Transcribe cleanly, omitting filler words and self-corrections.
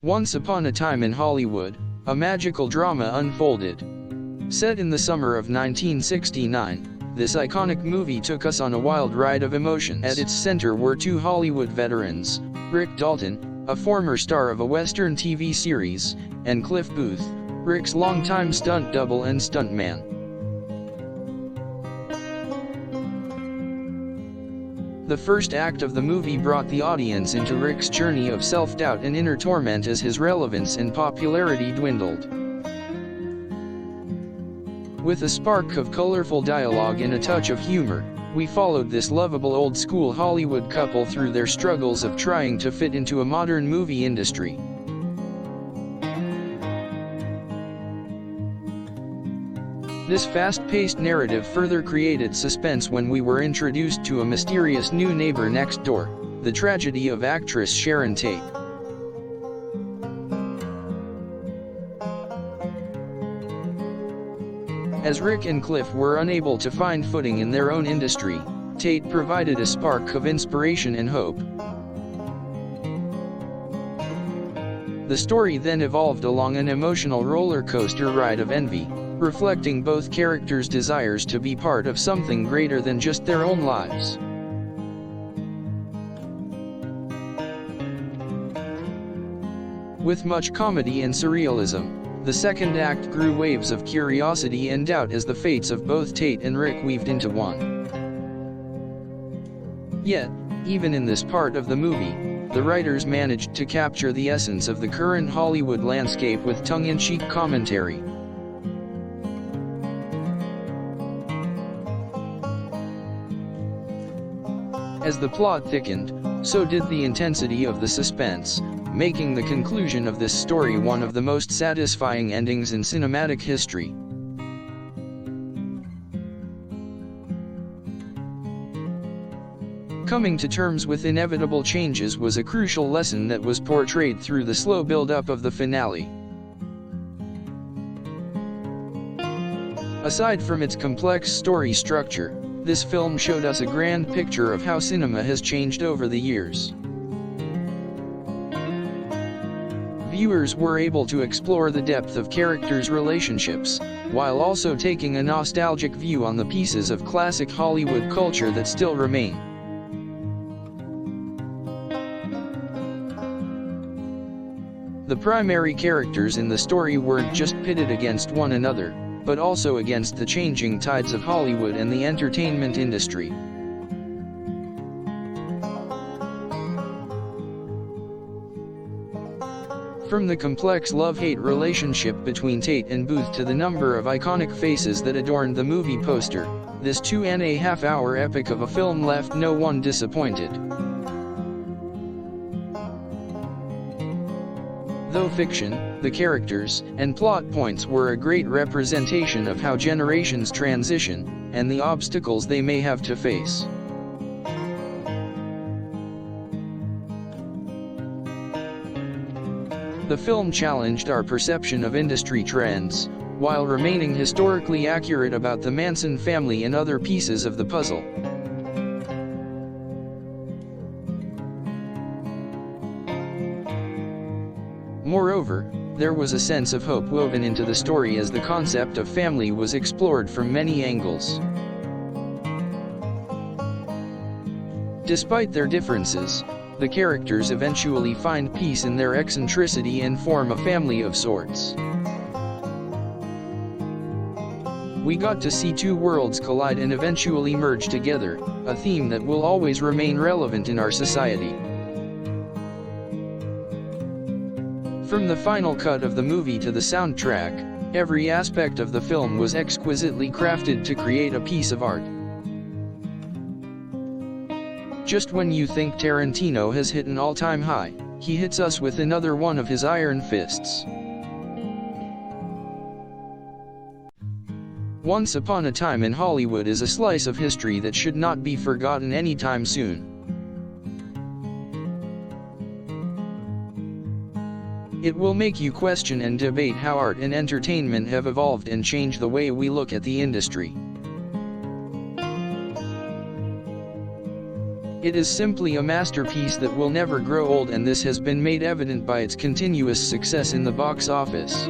Once upon a time in Hollywood, a magical drama unfolded. Set in the summer of 1969, this iconic movie took us on a wild ride of emotions. At its center were two Hollywood veterans, Rick Dalton, a former star of a Western TV series, and Cliff Booth, Rick's longtime stunt double and stuntman. The first act of the movie brought the audience into Rick's journey of self-doubt and inner torment as his relevance and popularity dwindled. With a spark of colorful dialogue and a touch of humor, we followed this lovable old-school Hollywood couple through their struggles of trying to fit into a modern movie industry. This fast-paced narrative further created suspense when we were introduced to a mysterious new neighbor next door, the tragedy of actress Sharon Tate. As Rick and Cliff were unable to find footing in their own industry, Tate provided a spark of inspiration and hope. The story then evolved along an emotional roller coaster ride of envy, reflecting both characters' desires to be part of something greater than just their own lives. With much comedy and surrealism, the second act grew waves of curiosity and doubt as the fates of both Tate and Rick weaved into one. Yet, even in this part of the movie, the writers managed to capture the essence of the current Hollywood landscape with tongue-in-cheek commentary. As the plot thickened, so did the intensity of the suspense, making the conclusion of this story one of the most satisfying endings in cinematic history. Coming to terms with inevitable changes was a crucial lesson that was portrayed through the slow build-up of the finale. Aside from its complex story structure, this film showed us a grand picture of how cinema has changed over the years. Viewers were able to explore the depth of characters' relationships, while also taking a nostalgic view on the pieces of classic Hollywood culture that still remain. The primary characters in the story weren't just pitted against one another, but also against the changing tides of Hollywood and the entertainment industry. From the complex love-hate relationship between Tate and Booth to the number of iconic faces that adorned the movie poster, this 2.5-hour epic of a film left no one disappointed. Though fiction, the characters and plot points were a great representation of how generations transition, and the obstacles they may have to face. The film challenged our perception of industry trends, while remaining historically accurate about the Manson family and other pieces of the puzzle. Moreover, there was a sense of hope woven into the story as the concept of family was explored from many angles. Despite their differences, the characters eventually find peace in their eccentricity and form a family of sorts. We got to see two worlds collide and eventually merge together, a theme that will always remain relevant in our society. From the final cut of the movie to the soundtrack, every aspect of the film was exquisitely crafted to create a piece of art. Just when you think Tarantino has hit an all-time high, he hits us with another one of his iron fists. Once Upon a Time in Hollywood is a slice of history that should not be forgotten anytime soon. It will make you question and debate how art and entertainment have evolved and changed the way we look at the industry. It is simply a masterpiece that will never grow old, and this has been made evident by its continuous success in the box office.